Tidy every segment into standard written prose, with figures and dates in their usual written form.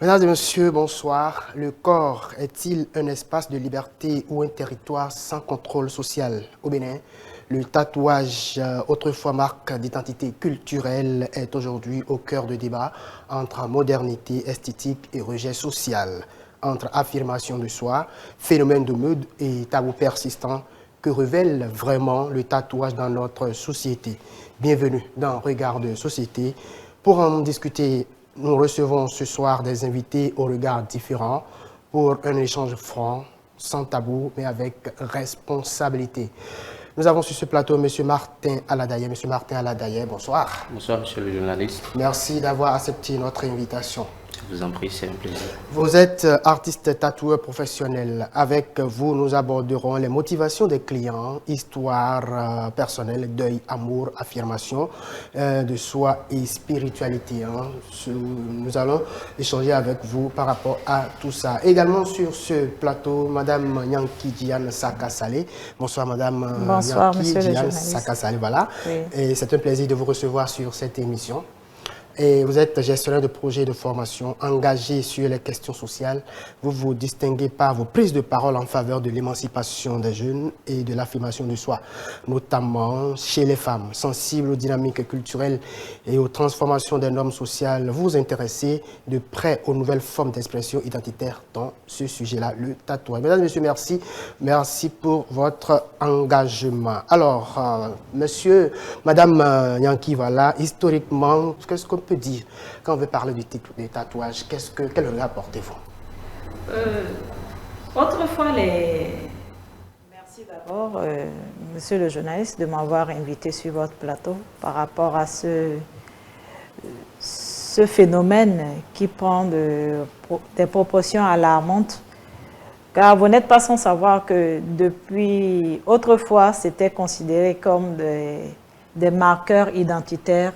Mesdames et messieurs, bonsoir. Le corps est-il un espace de liberté ou un territoire sans contrôle social? Au Bénin, le tatouage, autrefois marque d'identité culturelle, est aujourd'hui au cœur de débat entre modernité esthétique et rejet social, entre affirmation de soi, phénomène de mode et tabou persistant. Que révèle vraiment le tatouage dans notre société? Bienvenue dans Regard de Société. Pour en discuter, nous recevons ce soir des invités au regard différent pour un échange franc, sans tabou, mais avec responsabilité. Nous avons sur ce plateau M. Martin Aladaye. M. Martin Aladaye, bonsoir. Bonsoir, monsieur le journaliste. Merci d'avoir accepté notre invitation. Je vous en prie, c'est un plaisir. Vous êtes artiste tatoueur professionnel. Avec vous, nous aborderons les motivations des clients, histoire personnelle, deuil, amour, affirmation de soi et spiritualité. Nous allons échanger avec vous par rapport à tout ça. Également sur ce plateau, Madame Nyanki Diane Saka-Salé. Bonsoir, Madame Bonsoir, Nyanki monsieur Diane le journaliste. Saka-Salé. Voilà. Oui. Et c'est un plaisir de vous recevoir sur cette émission. Et vous êtes gestionnaire de projets de formation engagé sur les questions sociales. Vous vous distinguez par vos prises de parole en faveur de l'émancipation des jeunes et de l'affirmation de soi, notamment chez les femmes sensibles aux dynamiques culturelles et aux transformations des normes sociales. Vous vous intéressez de près aux nouvelles formes d'expression identitaire dans ce sujet-là, le tatouage. Mesdames et messieurs, merci. Merci pour votre engagement. Alors, Madame Nyanki, voilà, historiquement, qu'est-ce qu'on peut dire quand on veut parler du tatouage? Quel regard portez-vous? Autrefois, Merci d'abord, monsieur le journaliste, de m'avoir invité sur votre plateau par rapport à ce phénomène qui prend des proportions alarmantes. Car vous n'êtes pas sans savoir que depuis autrefois, c'était considéré comme des marqueurs identitaires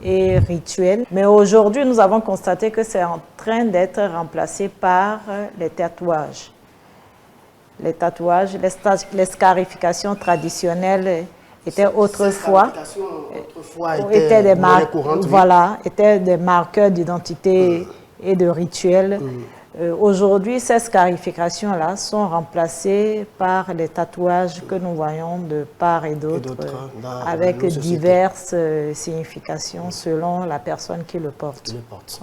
et rituels. Mais aujourd'hui, nous avons constaté que c'est en train d'être remplacé par les tatouages. Les tatouages, les scarifications traditionnelles étaient autrefois étaient des marqueurs d'identité et de rituels. Aujourd'hui, ces scarifications-là sont remplacées par les tatouages que nous voyons de part et d'autre, avec diverses significations selon la personne qui le porte.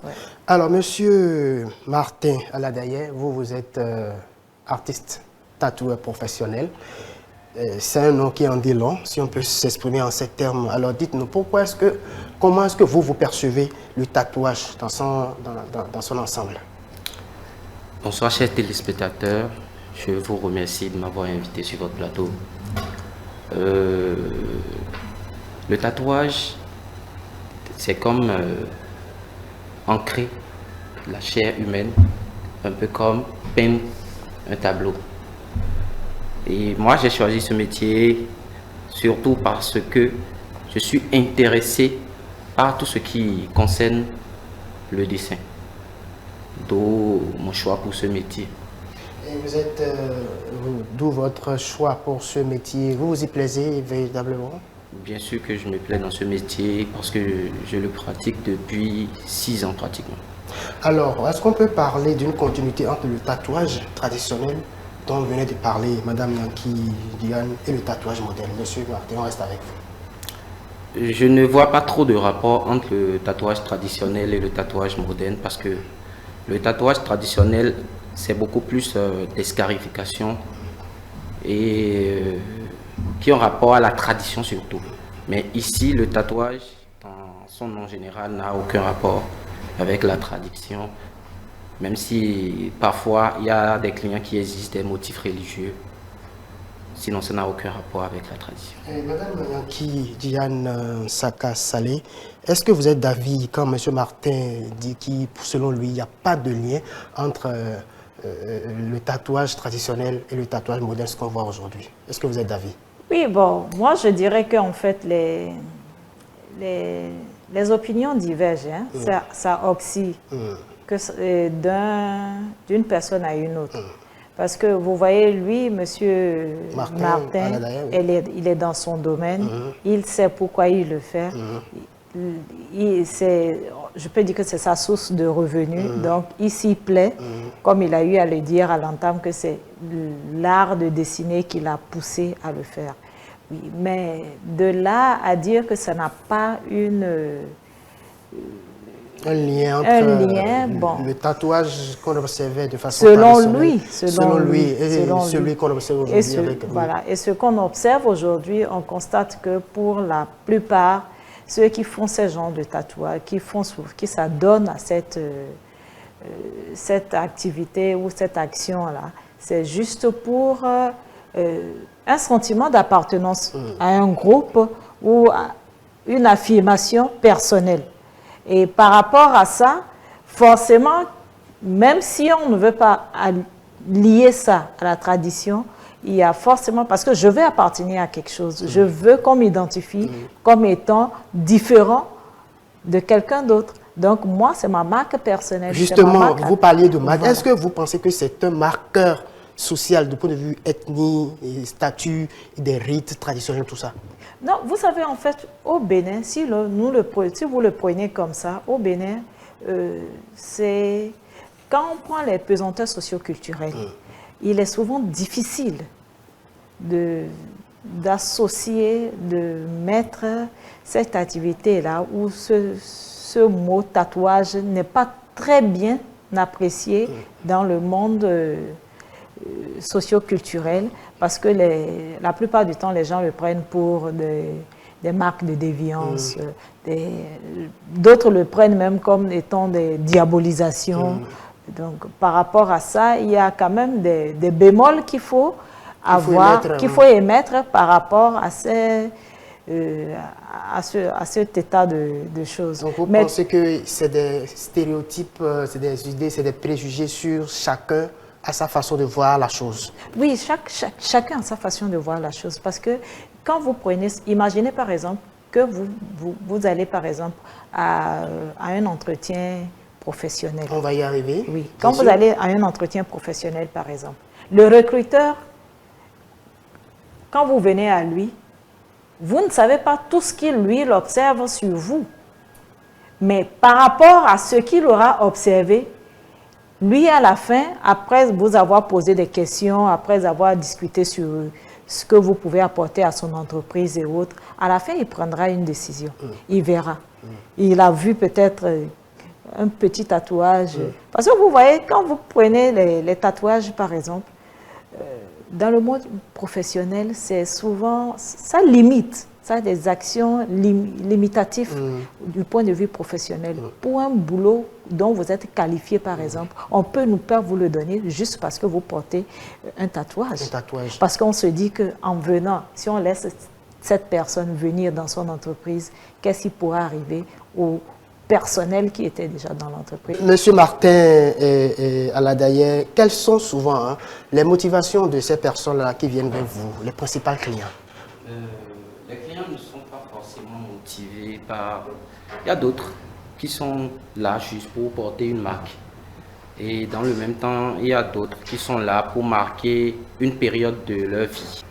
Ouais. Alors, monsieur Martin Aladaye, vous êtes artiste tatoueur professionnel. C'est un nom qui en dit long, si on peut s'exprimer en ces termes. Alors, dites-nous, comment est-ce que vous percevez le tatouage dans son ensemble? Bonsoir, chers téléspectateurs. Je vous remercie de m'avoir invité sur votre plateau. Le tatouage, c'est comme ancrer la chair humaine, un peu comme peindre un tableau. Et moi, j'ai choisi ce métier surtout parce que je suis intéressé par tout ce qui concerne le dessin. D'où mon choix pour ce métier. Et d'où votre choix pour ce métier? Vous vous y plaisez véritablement? Bien sûr que je me plais dans ce métier parce que je le pratique depuis 6 ans pratiquement. Alors, est-ce qu'on peut parler d'une continuité entre le tatouage traditionnel dont venait de parler Madame Nyanki Diane et le tatouage moderne? Monsieur Martin, on reste avec vous. Je ne vois pas trop de rapport entre le tatouage traditionnel et le tatouage moderne parce que le tatouage traditionnel, c'est beaucoup plus des scarifications et qui ont rapport à la tradition surtout. Mais ici, le tatouage, dans son nom général, n'a aucun rapport avec la tradition, même si parfois il y a des clients qui exigent des motifs religieux. Sinon, ça n'a aucun rapport avec la tradition. Madame Nyanki Diane Saka-Salé, est-ce que vous êtes d'avis quand M. Martin dit que, selon lui, il n'y a pas de lien entre le tatouage traditionnel et le tatouage moderne, ce qu'on voit aujourd'hui? Est-ce que vous êtes d'avis? Oui, bon, moi je dirais qu'en fait, les opinions divergent, hein? Ça oscille d'une personne à une autre. Parce que vous voyez, lui, M. Martin, il est dans son domaine, il sait pourquoi il le fait. je peux dire que c'est sa source de revenus. Donc, il s'y plaît, comme il a eu à le dire à l'entame, que c'est l'art de dessiner qui l'a poussé à le faire. Oui, mais de là à dire que ça n'a pas un lien entre le tatouage qu'on observait de façon traditionnelle, selon lui, et celui qu'on observe aujourd'hui. Voilà. Et ce qu'on observe aujourd'hui, on constate que pour la plupart, ceux qui font ce genre de tatouage, qui s'adonnent à cette activité ou cette action-là, c'est juste pour un sentiment d'appartenance à un groupe ou à une affirmation personnelle. Et par rapport à ça, forcément, même si on ne veut pas lier ça à la tradition, il y a forcément, parce que je veux appartenir à quelque chose, je veux qu'on m'identifie comme étant différent de quelqu'un d'autre. Donc moi, c'est ma marque personnelle. Justement, vous parliez de marque. Est-ce que vous pensez que c'est un marqueur social du point de vue ethnie, et statut, des rites traditionnels, tout ça? Non, vous savez, en fait, au Bénin, si vous le prenez comme ça, au Bénin, c'est quand on prend les pesanteurs socioculturels, il est souvent difficile d'associer, de mettre cette activité-là où ce mot tatouage n'est pas très bien apprécié dans le monde socio-culturel, parce que la plupart du temps, les gens le prennent pour des marques de déviance. D'autres le prennent même comme étant des diabolisations. Donc, par rapport à ça, il y a quand même des bémols qu'il faut émettre par rapport à cet état de choses. Donc, vous pensez que c'est des stéréotypes, c'est des idées, c'est des préjugés sur chacun à sa façon de voir la chose? Oui, chacun a sa façon de voir la chose. Parce que quand vous prenez, imaginez par exemple que vous allez par exemple à un entretien professionnel. On va y arriver. Oui, quand vous allez à un entretien professionnel par exemple, le recruteur, quand vous venez à lui, vous ne savez pas tout ce qu'il observe sur vous. Mais par rapport à ce qu'il aura observé, lui, à la fin, après vous avoir posé des questions, après avoir discuté sur ce que vous pouvez apporter à son entreprise et autres, à la fin, il prendra une décision. Il verra. Il a vu peut-être un petit tatouage. Parce que vous voyez, quand vous prenez les tatouages, par exemple, dans le monde professionnel, c'est souvent, ça limite. Ça a des actions limitatives du point de vue professionnel. Pour un boulot dont vous êtes qualifié, par exemple, on peut nous pas vous le donner juste parce que vous portez un tatouage. Parce qu'on se dit qu'en venant, si on laisse cette personne venir dans son entreprise, qu'est-ce qui pourra arriver au personnel qui était déjà dans l'entreprise? Monsieur Martin et Aladaye, quelles sont souvent les motivations de ces personnes-là qui viennent vers vous, les principaux clients? Les clients ne sont pas forcément motivés par... Il y a d'autres qui sont là juste pour porter une marque. Et dans le même temps, il y a d'autres qui sont là pour marquer une période de leur vie.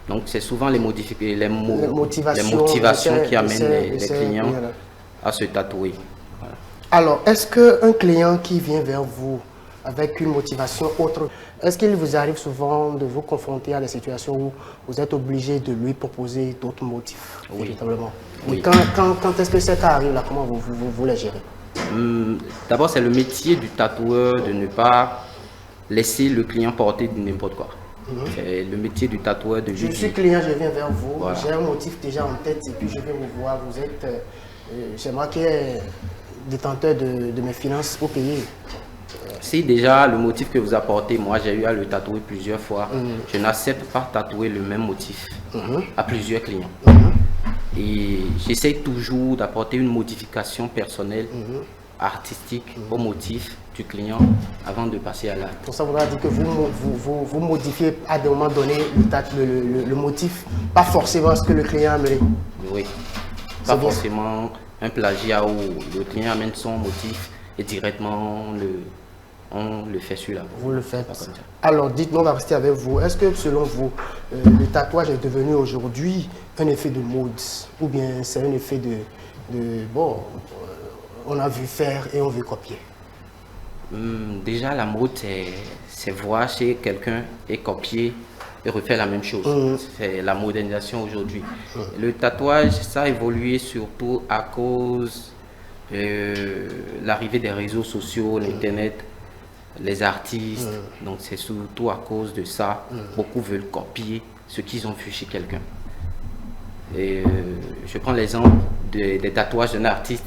Donc c'est souvent les motivations qui amènent les clients à se tatouer. Voilà. Alors, est-ce qu'un client qui vient vers vous avec une motivation autre, est-ce qu'il vous arrive souvent de vous confronter à des situations où vous êtes obligé de lui proposer d'autres motifs? Oui. Véritablement. Oui. Et quand est-ce que ça arrive là, comment vous les gérez? D'abord, c'est le métier du tatoueur de ne pas laisser le client porter n'importe quoi. C'est le métier du tatoueur de Je suis client, je viens vers vous, voilà. J'ai un motif déjà en tête et puis je viens vous voir, vous êtes, c'est moi qui est détenteur de mes finances pour payer. Si déjà le motif que vous apportez, moi j'ai eu à le tatouer plusieurs fois, je n'accepte pas tatouer le même motif à plusieurs clients. Et j'essaie toujours d'apporter une modification personnelle, artistique au motif du client avant de passer à l'acte. Pour ça, vous voudra dire que vous modifiez à des moments donnés le motif, pas forcément ce que le client aimerait. Oui, pas forcément un plagiat où le client amène son motif et directement on le fait sur la peau. Vous le faites. Alors, dites-moi, on va rester avec vous. Est-ce que, selon vous, le tatouage est devenu aujourd'hui un effet de mode ou bien c'est un effet on a vu faire et on veut copier? Déjà, la mode, c'est voir chez quelqu'un et copier et refaire la même chose. C'est la modernisation aujourd'hui. Le tatouage, ça a évolué surtout à cause de l'arrivée des réseaux sociaux, l'Internet, les artistes. Donc, c'est surtout à cause de ça. Beaucoup veulent copier ce qu'ils ont vu chez quelqu'un. Et je prends l'exemple des tatouages d'un artiste.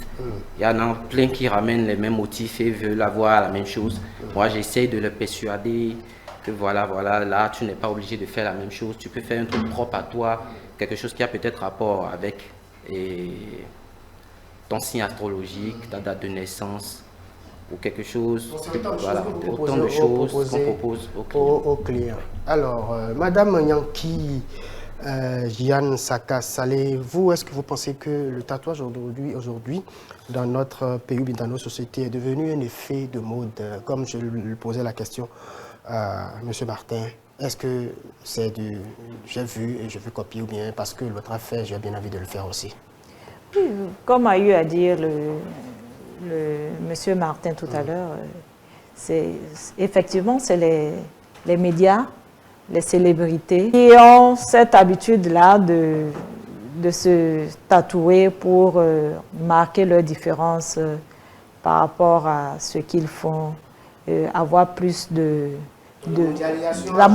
Il y en a plein qui ramènent les mêmes motifs et veulent avoir la même chose. Moi, j'essaie de les persuader que voilà, là, tu n'es pas obligé de faire la même chose. Tu peux faire un truc propre à toi, quelque chose qui a peut-être rapport avec ton signe astrologique, ta date de naissance, ou quelque chose, voilà, autant de choses qu'on propose aux clients. Alors, Madame Nyanki Jeanne Saka-Salé, vous, est-ce que vous pensez que le tatouage aujourd'hui, dans notre pays, dans nos sociétés, est devenu un effet de mode? Comme je lui posais la question à M. Martin, est-ce que c'est du j'ai vu et je veux copier, ou bien parce que l'autre a fait, j'ai bien envie de le faire aussi? Oui, comme a eu à dire M. Martin tout à l'heure, effectivement, c'est les médias, les célébrités qui ont cette habitude-là de se tatouer pour marquer leur différence par rapport à ce qu'ils font, avoir plus la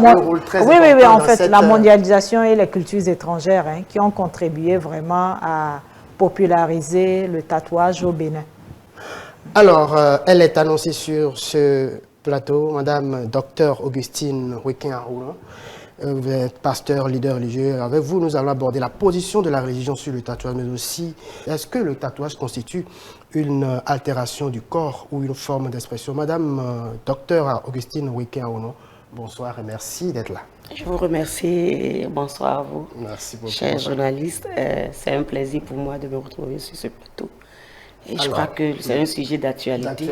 mondialisation et les cultures étrangères qui ont contribué vraiment à populariser le tatouage au Bénin. Alors, elle est annoncée sur ce plateau, Madame Dr Augustine Wekin-Aroulan. Vous êtes pasteur, leader religieux. Avec vous, nous allons aborder la position de la religion sur le tatouage, mais aussi, est-ce que le tatouage constitue une altération du corps ou une forme d'expression? Madame Dr Augustine Wekin-Aroulan, bonsoir et merci d'être là. Je vous remercie et bonsoir à vous. Merci beaucoup. Chers journalistes, c'est un plaisir pour moi de me retrouver sur ce plateau. Et je crois que c'est un sujet d'actualité.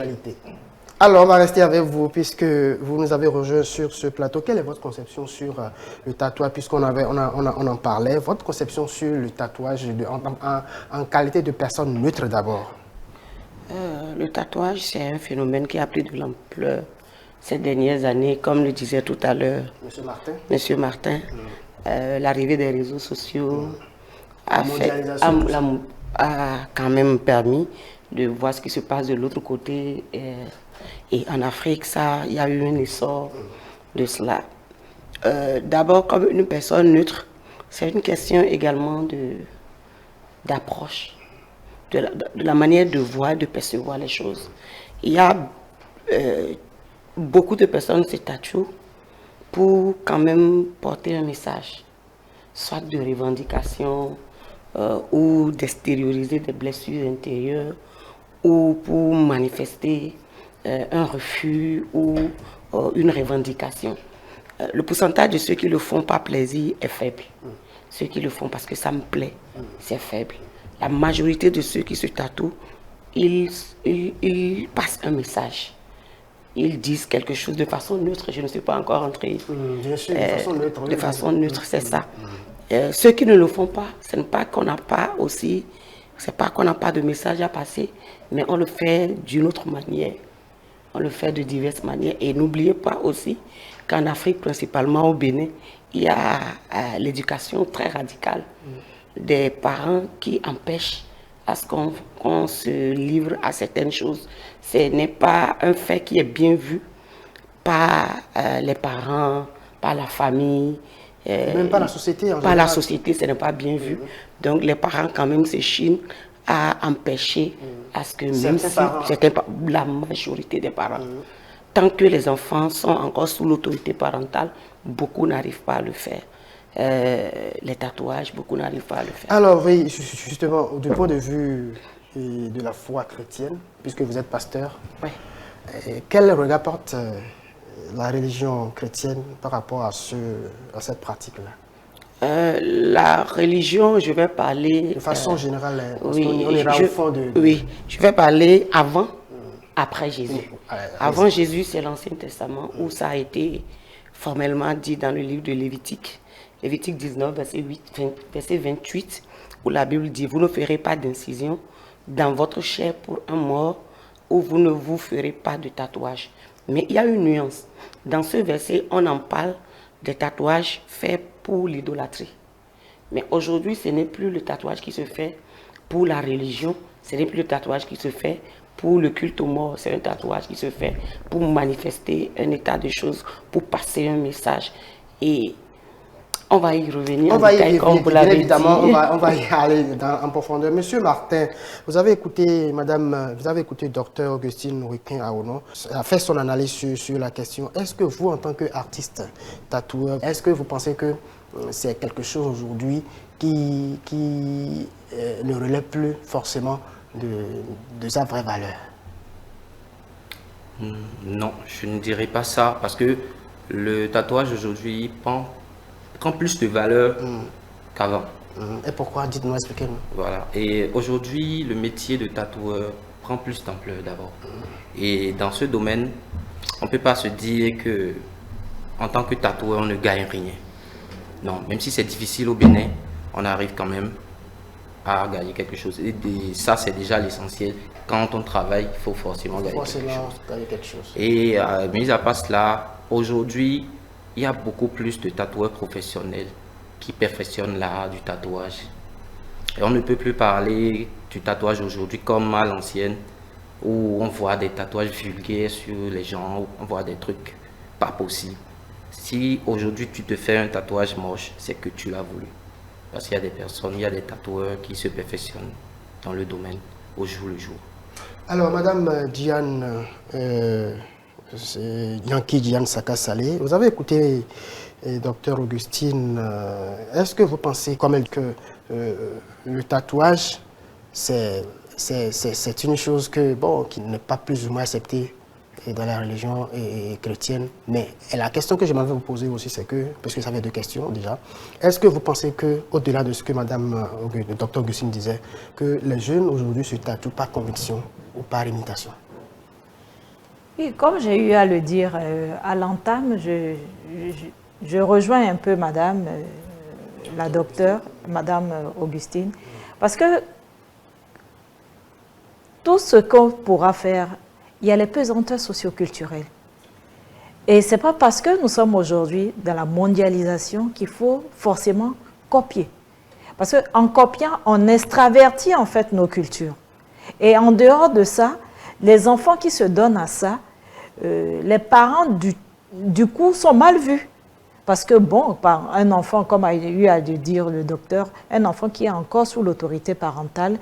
Alors, on va rester avec vous puisque vous nous avez rejoint sur ce plateau. Quelle est votre conception sur le tatouage, puisqu'on en parlait, votre conception sur le tatouage en qualité de personne neutre d'abord? Le tatouage, c'est un phénomène qui a pris de l'ampleur ces dernières années, comme le disait tout à l'heure Monsieur Martin. L'arrivée des réseaux sociaux a quand même permis de voir ce qui se passe de l'autre côté. Et en Afrique, il y a eu un essor de cela. D'abord, comme une personne neutre, c'est une question également d'approche, de la manière de voir, de percevoir les choses. Il y a beaucoup de personnes qui se tatouent pour quand même porter un message, soit de revendication ou d'extérioriser des blessures intérieures, ou pour manifester un refus ou une revendication. Le pourcentage de ceux qui le font par plaisir est faible. Ceux qui le font parce que ça me plaît, c'est faible. La majorité de ceux qui se tatouent, ils passent un message. Ils disent quelque chose de façon neutre. Je ne suis pas encore entrée. Bien sûr, de façon neutre. De façon neutre, c'est ça. Ceux qui ne le font pas, ce n'est pas qu'on n'a pas aussi, c'est pas qu'on n'a pas de message à passer, mais on le fait d'une autre manière. On le fait de diverses manières. Et n'oubliez pas aussi qu'en Afrique, principalement au Bénin, il y a l'éducation très radicale des parents qui empêchent à ce qu'on se livre à certaines choses. Ce n'est pas un fait qui est bien vu par les parents, par la famille. Même pas la société en général. Par la société, ce n'est pas bien vu. Donc les parents quand même s'échinent à empêcher à ce que même si la majorité des parents, tant que les enfants sont encore sous l'autorité parentale, beaucoup n'arrivent pas à le faire. Les tatouages, beaucoup n'arrivent pas à le faire. Alors oui, justement, du point de vue de la foi chrétienne, puisque vous êtes pasteur, quel regard porte la religion chrétienne par rapport à cette pratique-là? La religion, je vais parler... De façon générale, parce oui, qu'on ira au fond de... Oui, je vais parler avant, après Jésus. Avant Jésus, c'est l'Ancien Testament, où ça a été formellement dit dans le livre de Lévitique. Lévitique 19, verset 28, où la Bible dit « Vous ne ferez pas d'incision dans votre chair pour un mort ou vous ne vous ferez pas de tatouage. Mais il y a une nuance. Dans ce verset, on en parle des tatouages faits pour l'idolâtrie. Mais aujourd'hui, ce n'est plus le tatouage qui se fait pour la religion, ce n'est plus le tatouage qui se fait pour le culte aux morts, c'est un tatouage qui se fait pour manifester un état de choses, pour passer un message. Et on va y revenir on en va y détail, comme vous revenir, l'avez évidemment, dit. on va y aller en profondeur. Monsieur Martin, vous avez écouté, Dr Augustine Ruquin Aono, a fait son analyse sur la question. Est-ce que vous, en tant qu'artiste tatoueur, est-ce que vous pensez que c'est quelque chose aujourd'hui qui ne relève plus forcément de sa vraie valeur? Non, je ne dirais pas ça parce que le tatouage aujourd'hui prend plus de valeur qu'avant. Et pourquoi? Dites-nous, expliquez-nous. Voilà. Et aujourd'hui, le métier de tatoueur prend plus d'ampleur d'abord. Et dans ce domaine, on ne peut pas se dire que en tant que tatoueur, on ne gagne rien. Non, même si c'est difficile au Bénin, on arrive quand même à gagner quelque chose. Et ça, c'est déjà l'essentiel. Quand on travaille, il faut forcément gagner quelque chose. Et mis à part cela, aujourd'hui, il y a beaucoup plus de tatoueurs professionnels qui perfectionnent l'art du tatouage. Et on ne peut plus parler du tatouage aujourd'hui comme à l'ancienne, où on voit des tatouages vulgaires sur les gens, où on voit des trucs pas possibles. Si aujourd'hui tu te fais un tatouage moche, c'est que tu l'as voulu. Parce qu'il y a des personnes, il y a des tatoueurs qui se perfectionnent dans le domaine au jour le jour. Alors, Madame Diane, Yankee Diane Saka-Salé, vous avez écouté Dr Augustine. Est-ce que vous pensez comme elle que le tatouage, c'est une chose qui n'est pas plus ou moins acceptée dans la religion chrétienne? Mais la question que je m'avais vous poser aussi, c'est que, parce que ça fait deux questions déjà, est-ce que vous pensez que, au-delà de ce que Madame le Dr Augustine disait, que les jeunes aujourd'hui se tatouent par conviction ou par imitation? Oui, comme j'ai eu à le dire à l'entame, je rejoins un peu Madame la docteure, Madame Augustine, parce que tout ce qu'on pourra faire, il y a les pesanteurs socioculturelles. Et ce n'est pas parce que nous sommes aujourd'hui dans la mondialisation qu'il faut forcément copier. Parce qu'en copiant, on extravertit en fait nos cultures. Et en dehors de ça, les enfants qui se donnent à ça, les parents du coup sont mal vus. Parce que bon, un enfant, comme a eu à le dire le docteur, un enfant qui est encore sous l'autorité parentale,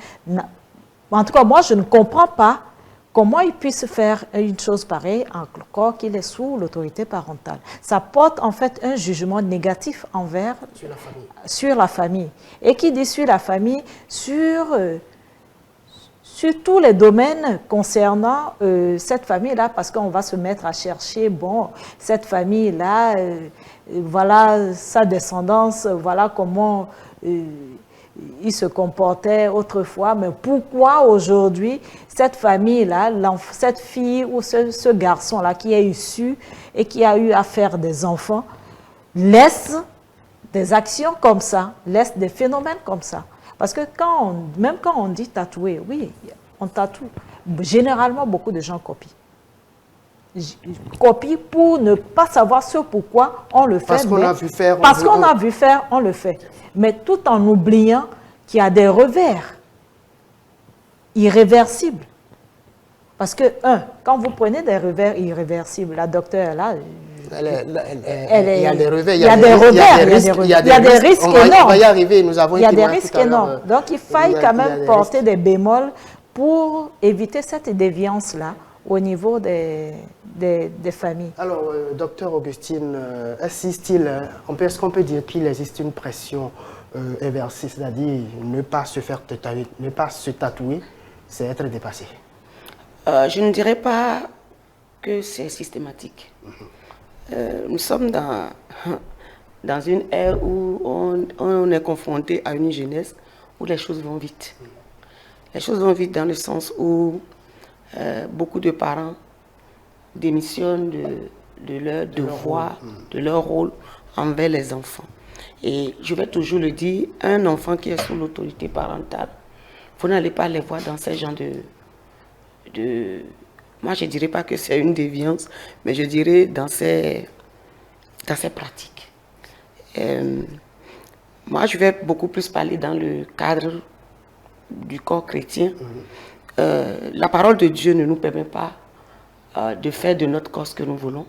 en tout cas moi je ne comprends pas comment il puisse faire une chose pareille encore qu'il est sous l'autorité parentale. Ça porte en fait un jugement négatif envers sur la famille. Et qui dit sur la famille, sur tous les domaines concernant cette famille-là, parce qu'on va se mettre à chercher, bon, cette famille-là, voilà sa descendance, voilà comment il se comportait autrefois, mais pourquoi aujourd'hui, cette famille-là, cette fille ou ce garçon-là qui est issu et qui a eu à faire des enfants, laisse des actions comme ça, laisse des phénomènes comme ça. Parce que même quand on dit tatouer, oui, on tatoue. Généralement, beaucoup de gens copient. Copient pour ne pas savoir ce pourquoi on le fait. Parce qu'on a vu faire. Parce qu'on a vu faire, on le fait. Mais tout en oubliant qu'il y a des revers irréversibles. Parce que, quand vous prenez des revers irréversibles, la docteure là, il y a des revers, il y a des risques énormes. On va y arriver, nous avons il y a des risques énormes. Donc il faille quand même porter des bémols pour éviter cette déviance-là au niveau des familles. Alors, docteur Augustine, est-ce qu'on peut dire qu'il existe une pression inversée, c'est-à-dire ne pas se faire tatouer, ne pas se tatouer, c'est être dépassé? Je ne dirais pas que c'est systématique. Nous sommes dans une ère où on est confronté à une jeunesse où les choses vont vite. Les choses vont vite dans le sens où beaucoup de parents démissionnent de leur devoir, de leur rôle envers les enfants. Et je vais toujours le dire, un enfant qui est sous l'autorité parentale, il vous n'allez pas les voir dans ces genres moi, je ne dirais pas que c'est une déviance, mais je dirais dans ces pratiques. Moi, je vais beaucoup plus parler dans le cadre du corps chrétien. La parole de Dieu ne nous permet pas de faire de notre corps ce que nous voulons.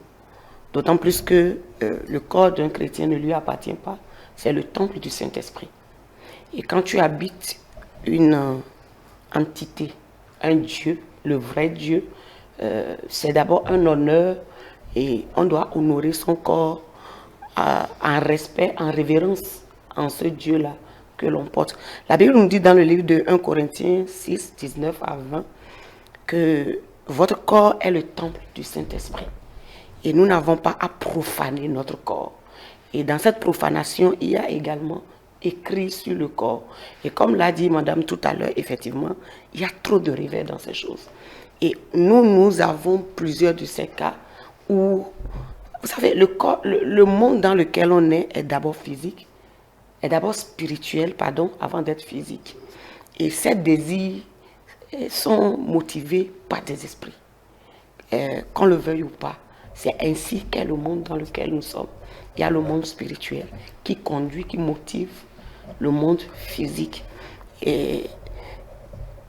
D'autant plus que le corps d'un chrétien ne lui appartient pas. C'est le temple du Saint-Esprit. Et quand tu habites une entité, un Dieu, le vrai Dieu, c'est d'abord un honneur et on doit honorer son corps en respect, en révérence en ce Dieu-là que l'on porte. La Bible nous dit dans le livre de 1 Corinthiens 6, 19 à 20 que votre corps est le temple du Saint-Esprit. Et nous n'avons pas à profaner notre corps. Et dans cette profanation, il y a également écrit sur le corps. Et comme l'a dit madame tout à l'heure, effectivement, il y a trop de revers dans ces choses. Et nous avons plusieurs de ces cas où, vous savez, le monde dans lequel on est d'abord physique, est d'abord spirituel, avant d'être physique. Et ces désirs sont motivés par des esprits. Qu'on le veuille ou pas, c'est ainsi qu'est le monde dans lequel nous sommes. Il y a le monde spirituel qui conduit, qui motive le monde physique. Et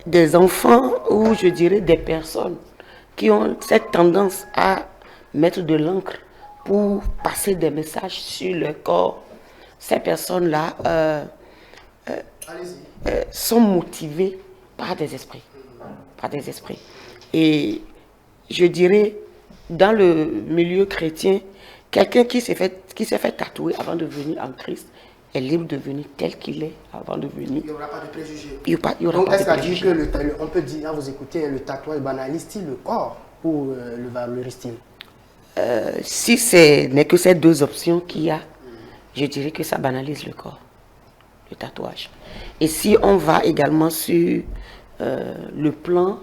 des enfants ou je dirais des personnes qui ont cette tendance à mettre de l'encre pour passer des messages sur leur corps, ces personnes-là sont motivées par des esprits. Par des esprits. Et je dirais, dans le milieu chrétien, quelqu'un qui s'est fait tatouer avant de venir en Christ est libre de venir tel qu'il est avant de venir. Il n'y aura pas de préjugés. Il y aura Donc, pas est-ce de préjugés. qu'on peut dire, vous écoutez, le tatouage banalise-t-il le corps ou le valorise-t-il? Si ce n'est que ces deux options qu'il y a, je dirais que ça banalise le corps, le tatouage. Et si on va également sur le plan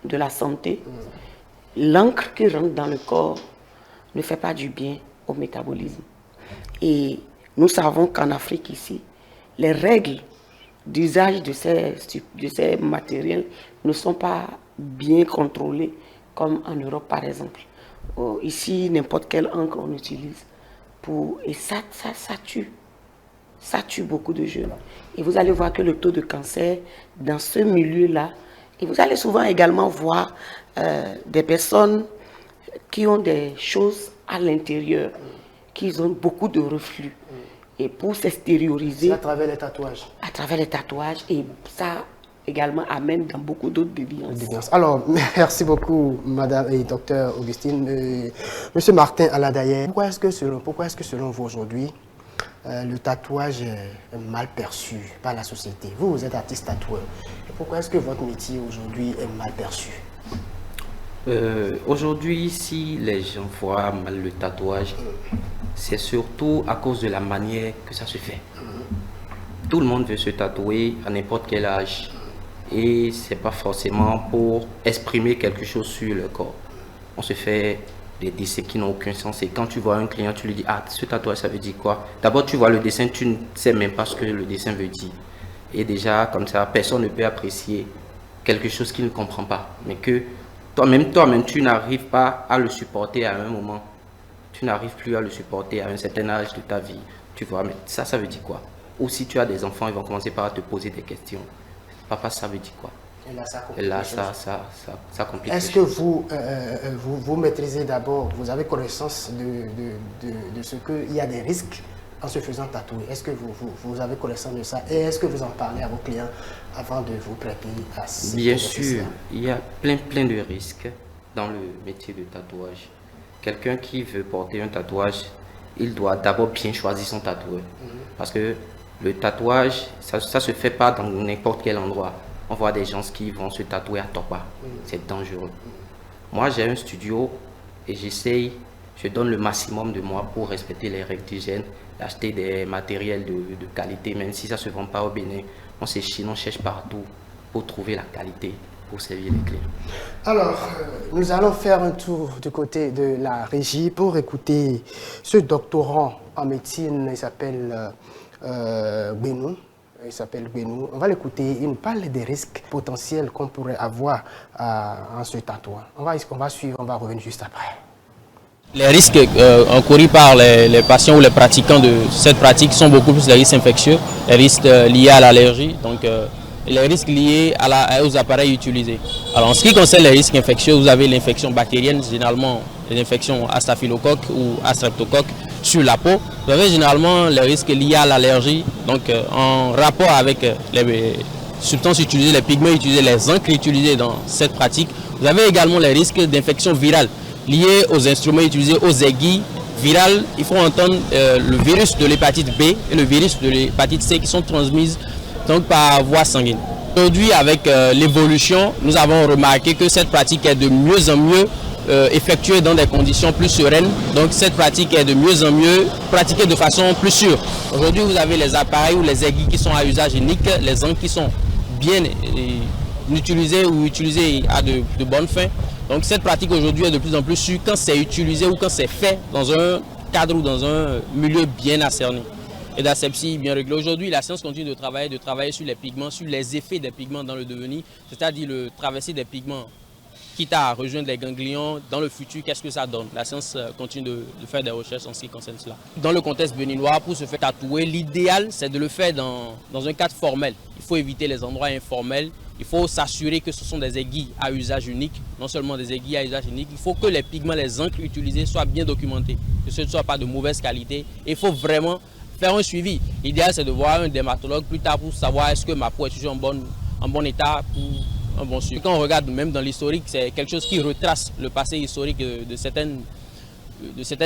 de la santé, l'encre qui rentre dans le corps ne fait pas du bien au métabolisme. Et nous savons qu'en Afrique ici, les règles d'usage de ces matériels ne sont pas bien contrôlées comme en Europe par exemple. Ici, n'importe quelle encre on utilise et ça tue. Ça tue beaucoup de jeunes. Et vous allez voir que le taux de cancer dans ce milieu-là, et vous allez souvent également voir des personnes qui ont des choses à l'intérieur, qui ont beaucoup de reflux. Et pour s'extérioriser... C'est à travers les tatouages. À travers les tatouages. Et ça également amène dans beaucoup d'autres déviances. Alors, merci beaucoup, madame et docteur Augustine. Monsieur Martin Aladaye, pourquoi est-ce que selon vous aujourd'hui, le tatouage est mal perçu par la société? Vous êtes artiste tatoueur. Pourquoi est-ce que votre métier aujourd'hui est mal perçu? Aujourd'hui, si les gens voient mal le tatouage, c'est surtout à cause de la manière que ça se fait. Tout le monde veut se tatouer à n'importe quel âge. Et c'est pas forcément pour exprimer quelque chose sur le corps. On se fait des dessins qui n'ont aucun sens. Et quand tu vois un client, tu lui dis, ah, ce tatouage, ça veut dire quoi? D'abord, tu vois le dessin, tu ne sais même pas ce que le dessin veut dire. Et déjà, comme ça, personne ne peut apprécier quelque chose qu'il ne comprend pas. Mais que toi-même, tu n'arrives pas à le supporter à un moment. Tu n'arrives plus à le supporter à un certain âge de ta vie. Tu vois, mais ça veut dire quoi? Ou si tu as des enfants, ils vont commencer par te poser des questions. Papa, ça veut dire quoi? Et là, ça complique. Est-ce que vous maîtrisez d'abord, vous avez connaissance de ce qu'il y a des risques en se faisant tatouer? Est-ce que vous avez connaissance de ça? Et est-ce que vous en parlez à vos clients avant de vous prêter à ces Bien sûr, il y a plein de risques dans le métier de tatouage. Quelqu'un qui veut porter un tatouage, il doit d'abord bien choisir son tatoueur. Parce que le tatouage, ça ne se fait pas dans n'importe quel endroit. On voit des gens qui vont se tatouer à Topa. C'est dangereux. Moi, j'ai un studio et je donne le maximum de moi pour respecter les règles d'hygiène, acheter des matériels de qualité, même si ça ne se vend pas au Bénin. On cherche partout pour trouver la qualité, pour servir les clients. Alors, nous allons faire un tour du côté de la régie pour écouter ce doctorant en médecine, il s'appelle Benou. Il s'appelle Benou. On va l'écouter. Il nous parle des risques potentiels qu'on pourrait avoir en se tatouant. On va suivre, on va revenir juste après. Les risques encourus par les patients ou les pratiquants de cette pratique sont beaucoup plus les risques infectieux, les risques liés à l'allergie, donc les risques liés aux appareils utilisés. Alors en ce qui concerne les risques infectieux, vous avez l'infection bactérienne, généralement les infections à staphylocoque ou à streptocoque sur la peau. Vous avez généralement les risques liés à l'allergie, donc en rapport avec les substances utilisées, les pigments utilisés, les encres utilisées dans cette pratique. Vous avez également les risques d'infection virale liés aux instruments utilisés, aux aiguilles virales. Il faut entendre le virus de l'hépatite B et le virus de l'hépatite C qui sont transmises donc par voie sanguine. Aujourd'hui, avec l'évolution, nous avons remarqué que cette pratique est de mieux en mieux effectuée dans des conditions plus sereines. Donc cette pratique est de mieux en mieux pratiquée de façon plus sûre. Aujourd'hui, vous avez les appareils ou les aiguilles qui sont à usage unique, les encres qui sont bien utilisées ou utilisées à de bonnes fins. Donc cette pratique aujourd'hui est de plus en plus sûre quand c'est utilisé ou quand c'est fait dans un cadre ou dans un milieu bien ascerné et d'asepsie bien réglée. Aujourd'hui, la science continue de travailler sur les pigments, sur les effets des pigments dans le devenir, c'est-à-dire le traverser des pigments quitte à rejoindre les ganglions dans le futur, qu'est-ce que ça donne? La science continue de faire des recherches en ce qui concerne cela. Dans le contexte béninois, pour se faire tatouer, l'idéal c'est de le faire dans un cadre formel. Il faut éviter les endroits informels. Il faut s'assurer que ce sont des aiguilles à usage unique, non seulement des aiguilles à usage unique. Il faut que les pigments, les encres utilisées soient bien documentés, que ce ne soit pas de mauvaise qualité. Il faut vraiment faire un suivi. L'idéal, c'est de voir un dermatologue plus tard pour savoir est-ce que ma peau est toujours en bon état pour un bon suivi. Quand on regarde même dans l'historique, c'est quelque chose qui retrace le passé historique de certaines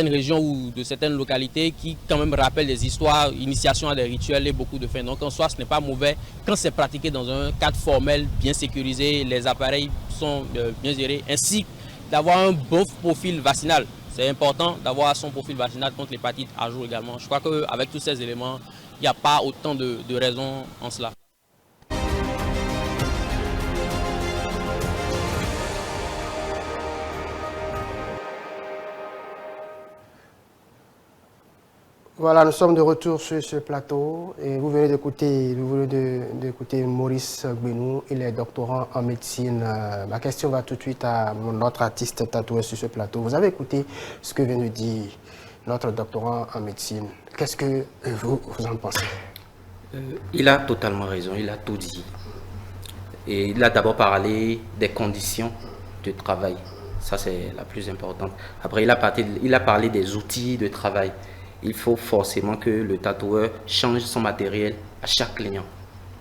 régions ou de certaines localités qui quand même rappellent des histoires, initiation à des rituels et beaucoup de fins. Donc en soi, ce n'est pas mauvais quand c'est pratiqué dans un cadre formel, bien sécurisé, les appareils sont bien gérés, ainsi d'avoir un bon profil vaccinal. C'est important d'avoir son profil vaccinal contre l'hépatite à jour également. Je crois qu'avec tous ces éléments, il n'y a pas autant de raisons en cela. Voilà, nous sommes de retour sur ce plateau et vous venez d'écouter Maurice Benou, il est doctorant en médecine. Ma question va tout de suite à notre artiste tatoué sur ce plateau. Vous avez écouté ce que vient de dire notre doctorant en médecine. Qu'est-ce que vous en pensez? Il a totalement raison, il a tout dit. Et il a d'abord parlé des conditions de travail. Ça, c'est la plus importante. Après, il a parlé des outils de travail. Il faut forcément que le tatoueur change son matériel à chaque client.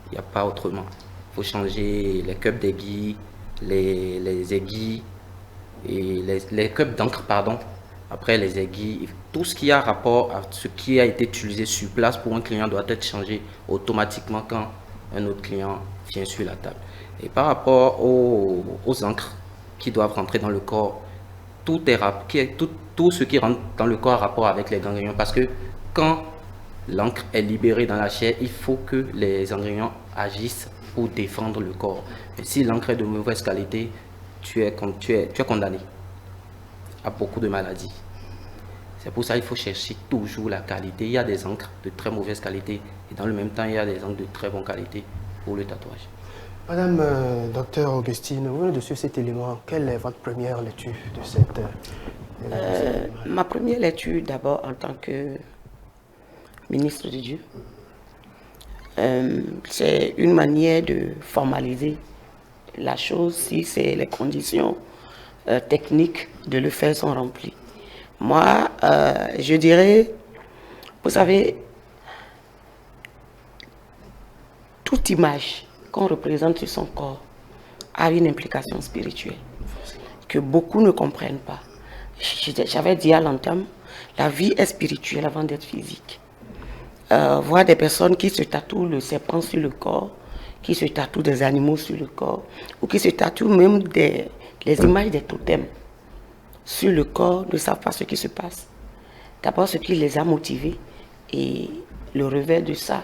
Il n'y a pas autrement. Il faut changer les cups d'aiguilles, les aiguilles, et les cups d'encre, pardon. Après les aiguilles, tout ce qui a rapport à ce qui a été utilisé sur place pour un client doit être changé automatiquement quand un autre client vient sur la table. Et par rapport aux encres qui doivent rentrer dans le corps, tout ce qui rentre dans le corps a rapport avec les ganglions, parce que quand l'encre est libérée dans la chair, il faut que les ganglions agissent pour défendre le corps. Et si l'encre est de mauvaise qualité, tu es condamné à beaucoup de maladies. C'est pour ça qu'il faut chercher toujours la qualité. Il y a des encres de très mauvaise qualité et dans le même temps, il y a des encres de très bonne qualité pour le tatouage. Madame docteur Augustine, vous venez de suivre cet élément. Quelle est votre première lecture de cette... Ma première lecture d'abord en tant que ministre de Dieu, c'est une manière de formaliser la chose si les conditions techniques de le faire sont remplies. Moi, je dirais, vous savez, toute image qu'on représente sur son corps a une implication spirituelle que beaucoup ne comprennent pas. J'avais dit à l'entame, la vie est spirituelle avant d'être physique. Voir des personnes qui se tatouent le serpent sur le corps, qui se tatouent des animaux sur le corps, ou qui se tatouent même les images des totems sur le corps, ne savent pas ce qui se passe. D'abord, ce qui les a motivés et le revers de ça,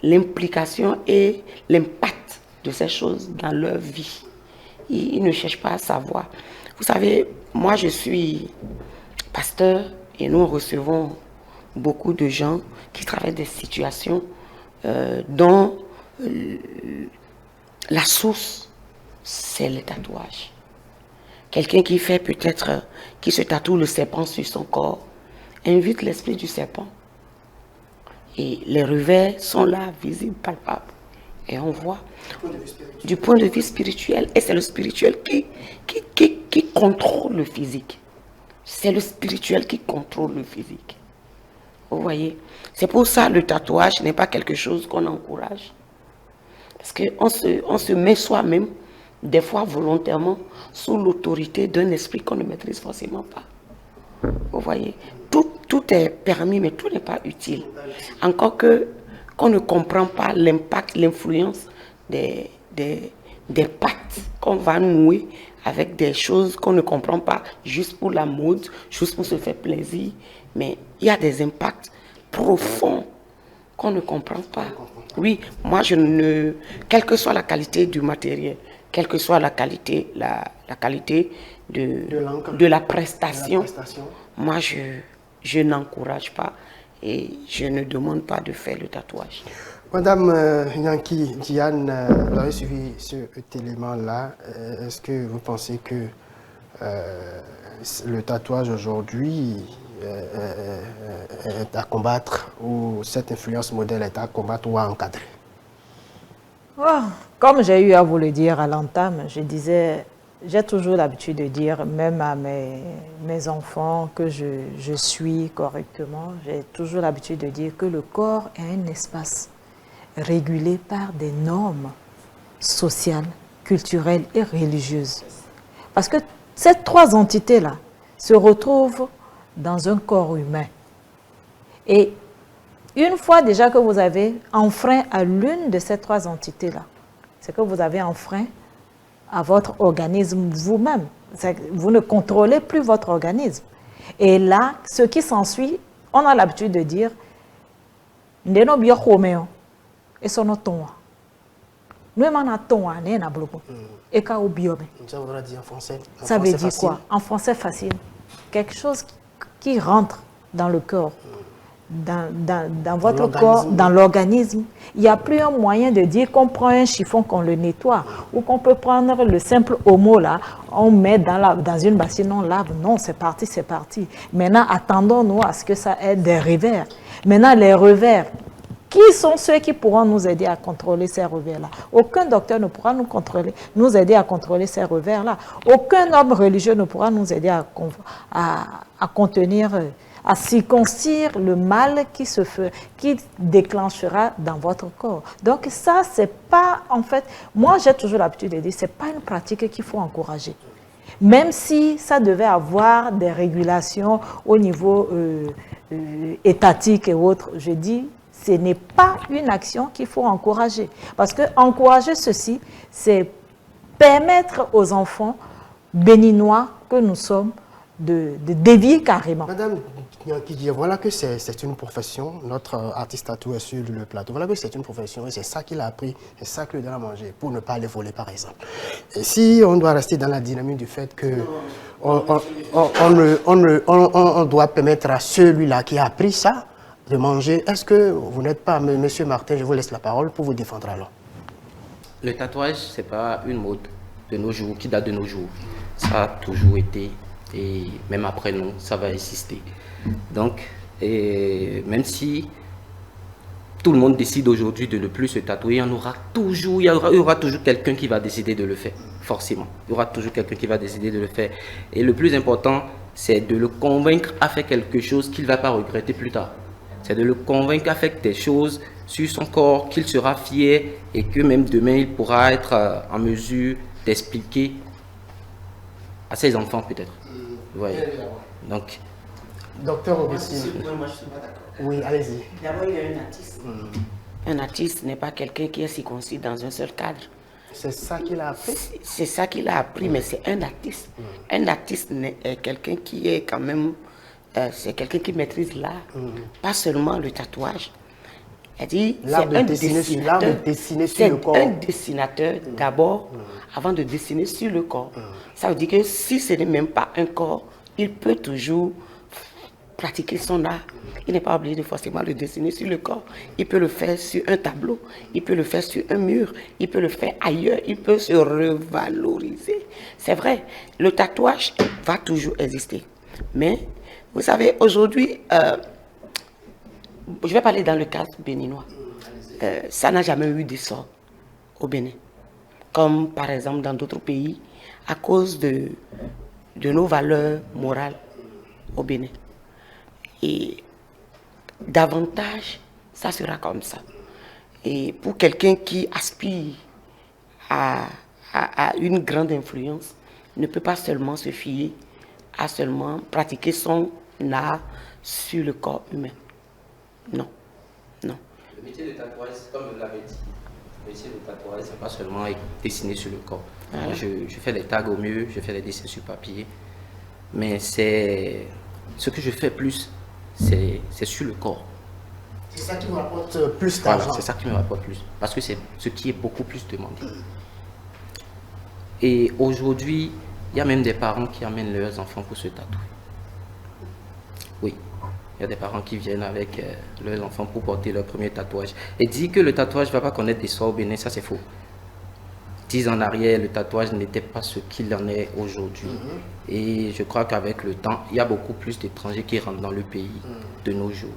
l'implication et l'impact de ces choses dans leur vie. Ils ne cherchent pas à savoir. Vous savez, moi je suis pasteur et nous recevons beaucoup de gens qui traversent des situations dont la source, c'est le tatouage. Quelqu'un qui fait peut-être, qui se tatoue le serpent sur son corps, invite l'esprit du serpent. Et les revers sont là, visibles, palpables. Et on voit du point de vue spirituel. Et c'est le spirituel qui contrôle le physique. C'est le spirituel qui contrôle le physique. Vous voyez? C'est pour ça que le tatouage n'est pas quelque chose qu'on encourage. Parce qu'on se met soi-même, des fois volontairement, sous l'autorité d'un esprit qu'on ne maîtrise forcément pas. Vous voyez? Tout est permis, mais tout n'est pas utile. Encore qu'on ne comprend pas l'impact, l'influence des pactes qu'on va nouer avec des choses qu'on ne comprend pas, juste pour la mode, juste pour se faire plaisir. Mais il y a des impacts profonds qu'on ne comprend pas. Oui, moi quelle que soit la qualité du matériel, quelle que soit la qualité de la prestation, moi je n'encourage pas et je ne demande pas de faire le tatouage. Madame Nyanki Diane, vous avez suivi cet élément-là. Est-ce que vous pensez que le tatouage aujourd'hui est à combattre ou cette influence modèle est à combattre ou à encadrer? Comme j'ai eu à vous le dire à l'entame, je disais, j'ai toujours l'habitude de dire, même à mes enfants que je suis correctement, j'ai toujours l'habitude de dire que le corps est un espace régulé par des normes sociales, culturelles et religieuses. Parce que ces trois entités-là se retrouvent dans un corps humain. Et une fois déjà que vous avez enfreint à l'une de ces trois entités-là, c'est que vous avez enfreint à votre organisme vous-même. Vous ne contrôlez plus votre organisme. Et là, ce qui s'ensuit, on a l'habitude de dire « Ndeno bio homeo » et son ton. Nous avons ton et ka obiobe. Ça voudra dire en français. Ça veut dire quoi? En français facile. Quelque chose qui rentre dans le corps. Dans votre corps, dans l'organisme. Il n'y a plus un moyen de dire qu'on prend un chiffon, qu'on le nettoie, ou qu'on peut prendre le simple homo là, on met dans une bassine, on lave. Non, c'est parti, c'est parti. Maintenant, attendons-nous à ce que ça ait des revers. Maintenant, les revers, qui sont ceux qui pourront nous aider à contrôler ces revers-là? Aucun docteur ne pourra nous aider à contrôler ces revers-là. Aucun homme religieux ne pourra nous aider à contenir, à circoncire le mal qui déclenchera dans votre corps. Donc ça, c'est pas, en fait, moi j'ai toujours l'habitude de dire, c'est pas une pratique qu'il faut encourager. Même si ça devait avoir des régulations au niveau étatique et autres, je dis, ce n'est pas une action qu'il faut encourager. Parce que encourager ceci, c'est permettre aux enfants béninois que nous sommes de dévier carrément. Madame Nyanki, voilà que c'est une profession. Notre artiste tatoué sur le plateau, voilà que c'est une profession et c'est ça qu'il a appris, c'est ça qu'il lui donne à manger pour ne pas aller voler par exemple. Et si on doit rester dans la dynamique du fait que on doit permettre à celui-là qui a appris ça de manger, est-ce que vous n'êtes pas, Monsieur Martin, je vous laisse la parole pour vous défendre alors. Le tatouage, ce n'est pas une mode de nos jours, qui date de nos jours. Ça a toujours été, et même après nous, ça va exister. Donc, même si tout le monde décide aujourd'hui de ne plus se tatouer, il y aura toujours quelqu'un qui va décider de le faire, forcément. Il y aura toujours quelqu'un qui va décider de le faire. Et le plus important, c'est de le convaincre à faire quelque chose qu'il ne va pas regretter plus tard. C'est de le convaincre à faire des choses sur son corps, qu'il sera fier et que même demain, il pourra être en mesure d'expliquer à ses enfants peut-être. Voyez. Donc, Docteur Augustine. Moi, je suis pas d'accord. Oui, allez-y. D'abord, il y a un artiste. Un artiste n'est pas quelqu'un qui est circoncis dans un seul cadre. C'est ça qu'il a appris. C'est ça qu'il a appris, mais c'est un artiste. Un artiste est quelqu'un qui est quand même... c'est quelqu'un qui maîtrise l'art, pas seulement le tatouage. Elle dit, c'est un dessinateur. C'est un dessinateur d'abord, avant de dessiner sur le corps. Ça veut dire que si ce n'est même pas un corps, il peut toujours pratiquer son art. Il n'est pas obligé de forcément le dessiner sur le corps. Il peut le faire sur un tableau, il peut le faire sur un mur, il peut le faire ailleurs, il peut se revaloriser. C'est vrai, le tatouage va toujours exister. Mais, vous savez, aujourd'hui, je vais parler dans le cas béninois. Ça n'a jamais eu d'essor au Bénin. Comme par exemple dans d'autres pays, à cause de nos valeurs morales au Bénin. Et davantage, ça sera comme ça. Et pour quelqu'un qui aspire à une grande influence, ne peut pas seulement se fier à seulement pratiquer son art sur le corps humain. Non, non. Le métier de tatouage, comme je l'avais dit, le métier de tatouage, c'est pas seulement dessiner sur le corps. Voilà. Moi, je fais des tags au mur, je fais des dessins sur papier, mais c'est ce que je fais plus, c'est sur le corps. C'est ça qui vous rapporte plus Voilà, d'argent. c'est ça qui me rapporte plus, parce que c'est ce qui est beaucoup plus demandé. Et aujourd'hui, il y a même des parents qui amènent leurs enfants pour se tatouer. Oui, il y a des parents qui viennent avec leurs enfants pour porter leur premier tatouage. Et dire que le tatouage ne va pas connaître des soins au Bénin, ça c'est faux. 10 ans en arrière, le tatouage n'était pas ce qu'il en est aujourd'hui. Et je crois qu'avec le temps, il y a beaucoup plus d'étrangers qui rentrent dans le pays de nos jours.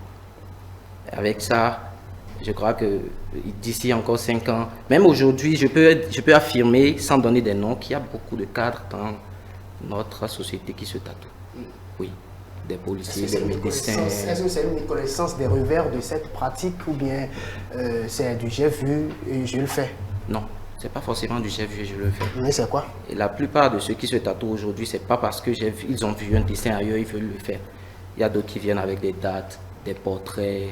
Avec ça, je crois que d'ici encore 5 ans, même aujourd'hui, je peux affirmer, sans donner des noms, qu'il y a beaucoup de cadres dans notre société qui se tatouent. Oui, des policiers, des médecins. Est-ce que c'est une connaissance des revers de cette pratique ou bien c'est du j'ai vu et je le fais? Non, c'est pas forcément du j'ai vu et je le fais. Mais c'est quoi? Et la plupart de ceux qui se tatouent aujourd'hui, c'est pas parce que ils ont vu un dessin ailleurs, ils veulent le faire. Il y a d'autres qui viennent avec des dates, des portraits,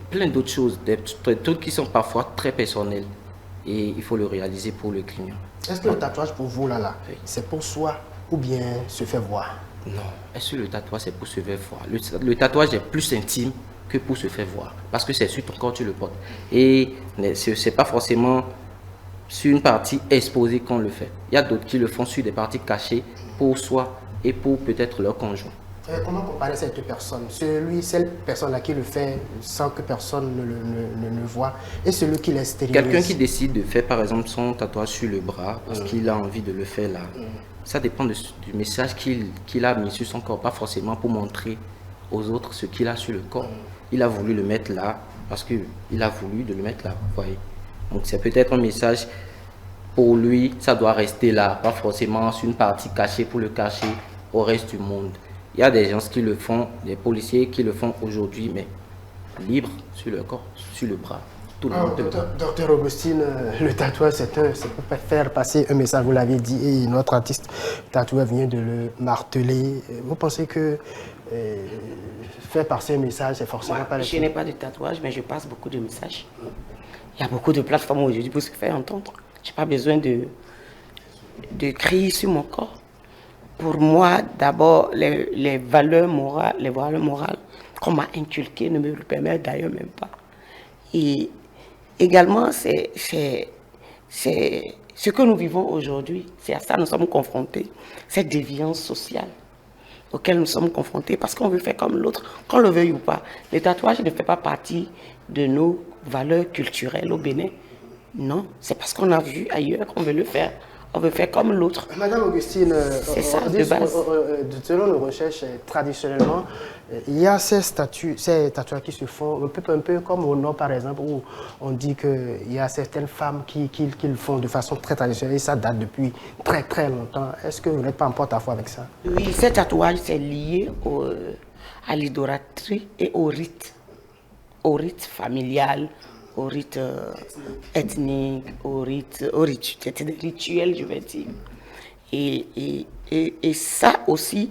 plein d'autres choses, des trucs qui sont parfois très personnels. Et il faut le réaliser pour le client. Est-ce que le tatouage pour vous, là, Oui. c'est pour soi ou bien se fait voir? Non, est-ce que le tatouage c'est pour se faire voir? Le tatouage est plus intime que pour se faire voir. Parce que c'est sur ton corps que tu le portes. Et c'est pas forcément sur une partie exposée qu'on le fait. Il y a d'autres qui le font sur des parties cachées pour soi et pour peut-être leur conjoint. Comment comparer ces deux personnes? Cette personne-là qui le fait sans que personne ne le voit et celui qui l'extériorise. Quelqu'un qui décide de faire par exemple son tatouage sur le bras parce qu'il a envie de le faire là, ça dépend du message qu'il a mis sur son corps, pas forcément pour montrer aux autres ce qu'il a sur le corps. Il a voulu le mettre là parce qu'il a voulu de le mettre là, vous voyez. Donc c'est peut-être un message pour lui, ça doit rester là, pas forcément sur une partie cachée pour le cacher au reste du monde. Il y a des gens qui le font, des policiers qui le font aujourd'hui, mais libre sur le corps, sur le bras. Tout le monde peut le faire. Docteur Augustine, le tatouage, c'est pour faire passer un message, vous l'avez dit, et notre artiste tatoueur vient de le marteler. Vous pensez que faire passer un message, c'est forcément pas... Je n'ai pas de tatouage, mais je passe beaucoup de messages. Il y a beaucoup de plateformes aujourd'hui pour se faire entendre. Je n'ai pas besoin de crier sur mon corps. Pour moi, d'abord, les valeurs morales qu'on m'a inculquées ne me le permettent d'ailleurs même pas. Et également, c'est ce que nous vivons aujourd'hui. C'est à ça que nous sommes confrontés. Cette déviance sociale auquel nous sommes confrontés parce qu'on veut faire comme l'autre, qu'on le veuille ou pas. Le tatouage ne fait pas partie de nos valeurs culturelles au Bénin. Non, c'est parce qu'on a vu ailleurs qu'on veut le faire. On veut faire comme l'autre. Madame Augustine, c'est ça, de base. Selon nos recherches, traditionnellement, il y a ces tatouages qui se font un peu comme au Nord, par exemple, où on dit qu'il y a certaines femmes qui le font de façon très traditionnelle et ça date depuis très très longtemps. Est-ce que vous n'êtes pas en porte-à-faux avec ça? Oui, ces tatouages, c'est lié à l'idolâtrie et au rite familial, au rite ethnique, c'était des rituels, je vais dire. Et ça aussi,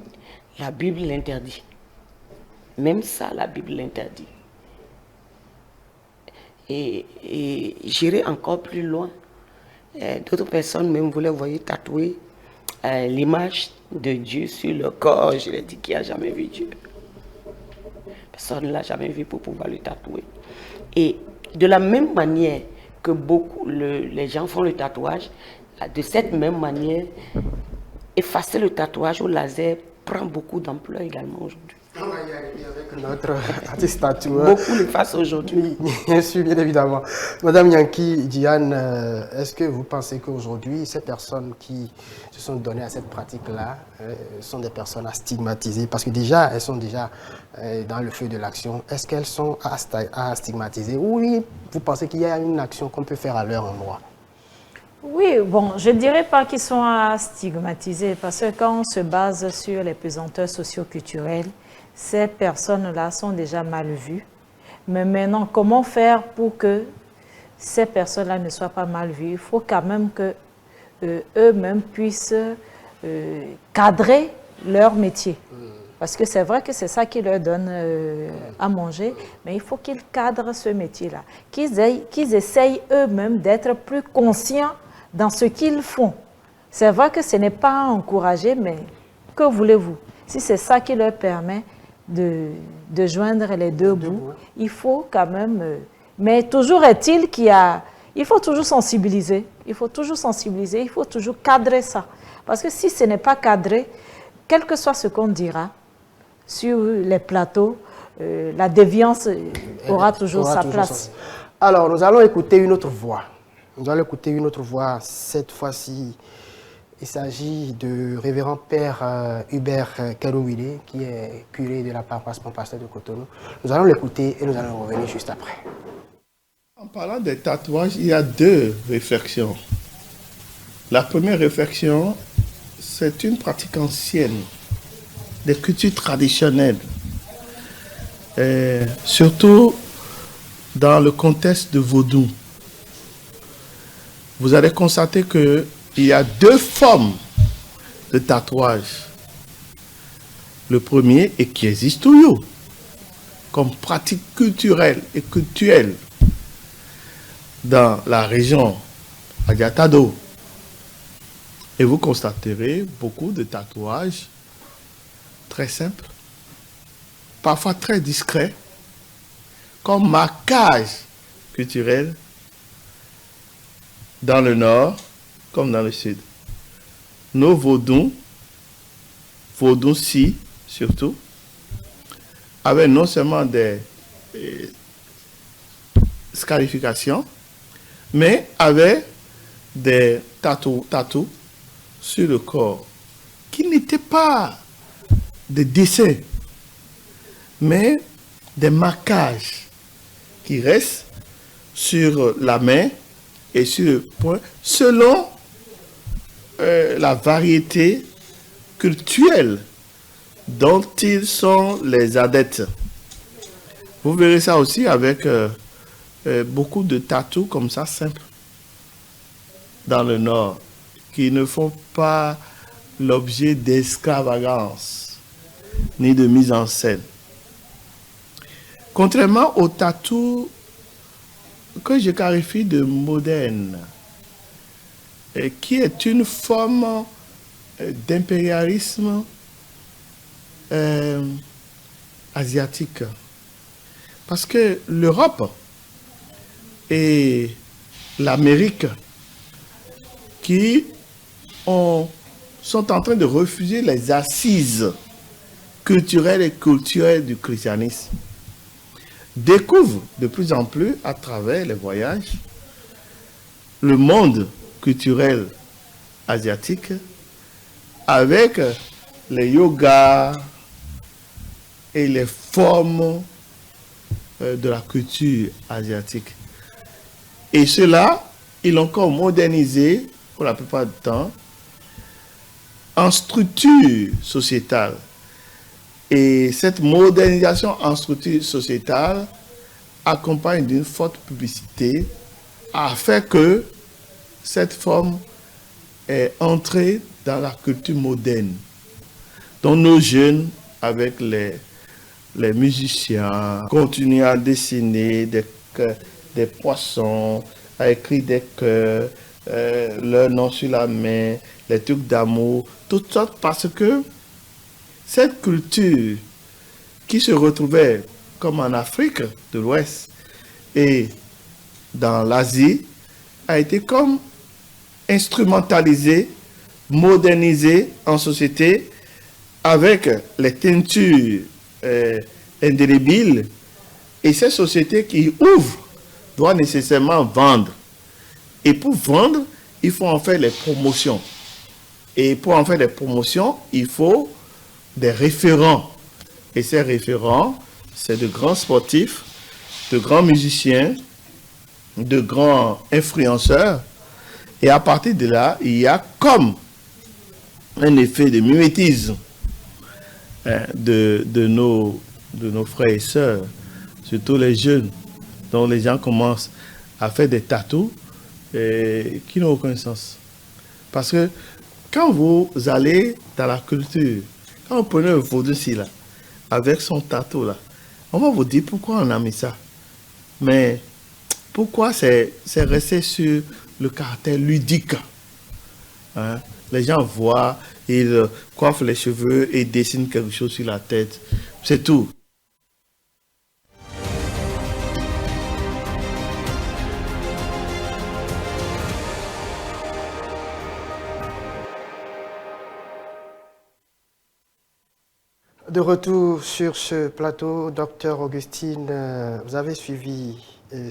la Bible l'interdit. Même ça, la Bible l'interdit. Et j'irai encore plus loin. D'autres personnes même voulaient voir tatouer l'image de Dieu sur le corps. Je leur dis qui n'a jamais vu Dieu. Personne ne l'a jamais vu pour pouvoir le tatouer. Et de la même manière que les gens font le tatouage, de cette même manière, effacer le tatouage au laser prend beaucoup d'ampleur également aujourd'hui. On va y arriver avec notre artiste tatoueur. Beaucoup le fassent aujourd'hui. Oui, bien sûr, bien évidemment. Madame Yanki, Diane, est-ce que vous pensez qu'aujourd'hui, ces personnes qui se sont données à cette pratique-là sont des personnes à stigmatiser? Parce que déjà, elles sont déjà dans le feu de l'action. Est-ce qu'elles sont à stigmatiser? Ou oui, vous pensez qu'il y a une action qu'on peut faire à leur endroit? Oui, bon, je ne dirais pas qu'ils sont à stigmatiser parce que quand on se base sur les pesanteurs socio-culturelles, ces personnes-là sont déjà mal vues. Mais maintenant, comment faire pour que ces personnes-là ne soient pas mal vues? Il faut quand même que eux-mêmes puissent cadrer leur métier. Parce que c'est vrai que c'est ça qui leur donne à manger, mais il faut qu'ils cadrent ce métier-là. Qu'ils essayent eux-mêmes d'être plus conscients dans ce qu'ils font. C'est vrai que ce n'est pas encouragé, mais que voulez-vous? Si c'est ça qui leur permet de joindre les deux bouts, il faut quand même... mais toujours est-il il faut toujours sensibiliser. Il faut toujours sensibiliser, il faut toujours cadrer ça. Parce que si ce n'est pas cadré, quel que soit ce qu'on dira sur les plateaux, la déviance aura toujours sa place. Alors, nous allons écouter une autre voix. Nous allons écouter une autre voix. Cette fois-ci, il s'agit de révérend père Hubert Karouile, qui est curé de la paroisse Montpasteur de Cotonou. Nous allons l'écouter et nous allons revenir juste après. En parlant des tatouages, il y a deux réflexions. La première réflexion, c'est une pratique ancienne, des cultures traditionnelles, surtout dans le contexte de vaudou. Vous allez constater qu'il y a deux formes de tatouage. Le premier, et qui existe toujours, comme pratique culturelle et cultuelle dans la région Adiatado. Et vous constaterez beaucoup de tatouages très simples, parfois très discrets, comme marquage culturel dans le nord comme dans le sud. Nos vaudous-ci surtout, avaient non seulement des scarifications, mais avaient des tatous sur le corps qui n'étaient pas des dessins, mais des marquages qui restent sur la main et sur le poing, selon la variété culturelle dont ils sont les adeptes. Vous verrez ça aussi avec beaucoup de tatous comme ça, simples, dans le Nord, qui ne font pas l'objet d'extravagance, ni de mise en scène. Contrairement aux tatous que je qualifie de modernes, qui est une forme d'impérialisme asiatique. Parce que l'Europe et l'Amérique qui sont en train de refuser les assises culturelles et culturelles du christianisme, découvrent de plus en plus à travers les voyages le monde culturel asiatique avec les yogas et les formes de la culture asiatique. Et cela, ils l'ont encore modernisé pour la plupart du temps en structure sociétale. Et cette modernisation en structure sociétale accompagne d'une forte publicité afin que cette forme est entrée dans la culture moderne. Donc nos jeunes, avec les musiciens, continuent à dessiner des poissons, à écrire des cœurs, leur nom sur la main, les trucs d'amour, toutes sortes, parce que cette culture qui se retrouvait comme en Afrique de l'Ouest et dans l'Asie a été comme instrumentalisée, modernisée en société avec les teintures indélébile. Et ces sociétés qui ouvrent doivent nécessairement vendre. Et pour vendre, il faut en faire les promotions. Et pour en faire des promotions, il faut des référents. Et ces référents, c'est de grands sportifs, de grands musiciens, de grands influenceurs. Et à partir de là, il y a comme un effet de mimétisme de nos frères et sœurs, surtout les jeunes, dont les gens commencent à faire des tatous qui n'ont aucun sens. Parce que quand vous allez dans la culture, quand vous prenez un vaudou-ci là, avec son tatou là, on va vous dire pourquoi on a mis ça. Mais pourquoi c'est resté sur le caractère ludique. Hein? Les gens voient, ils coiffent les cheveux et dessinent quelque chose sur la tête. C'est tout. De retour sur ce plateau, docteur Augustine, vous avez suivi